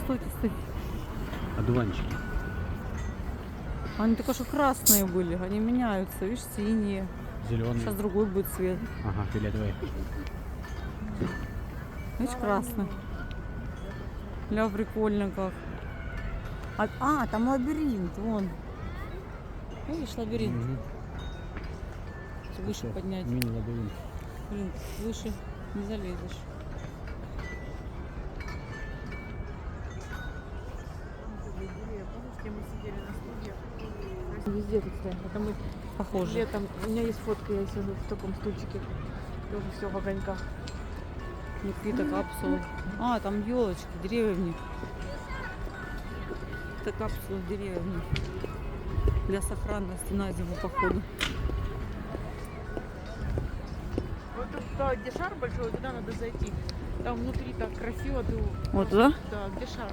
стойте, стойте. Одуванчики. Они только что красные были, они меняются, видишь, синие. Зеленые. Сейчас другой будет цвет. Ага, фиолетовые. Видишь, красный. Ля, прикольно как. Там лабиринт, вон. Видишь, лабиринт? Мгм. Выше Это поднять. Мини-лабиринт. Блин, выше не залезешь. Везде тут стоят. Это мы Похоже. летом, у меня есть фотка, я сижу в таком стульчике. Тоже все в огоньках. Ну, какие-то капсулы. Там елочки, деревья. Это капсулы деревья. Для сохранности на зиму, походу. Вот тут, где шар большой, туда надо зайти. Там внутри так красиво. Ты, Вот туда? да, где шар.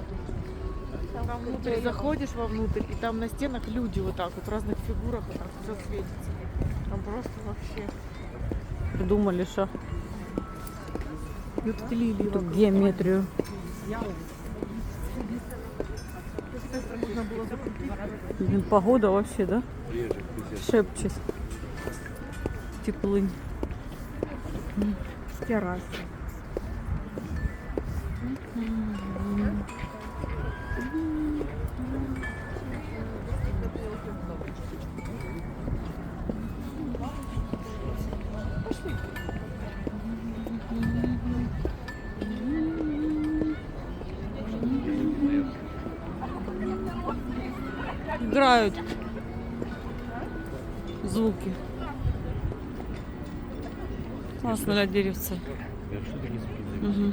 Там внутрь заходишь вовнутрь, и там на стенах люди вот так вот в разных фигурах вот так все светится. Там просто вообще. Придумали, что И вот эти лилии тут вокруг. геометрию. Можно было закрутить. Блин, погода вообще, да? Шепчет. Теплынь. С террасы. Играют звуки. Классно для деревца. Я что такие звуки Угу.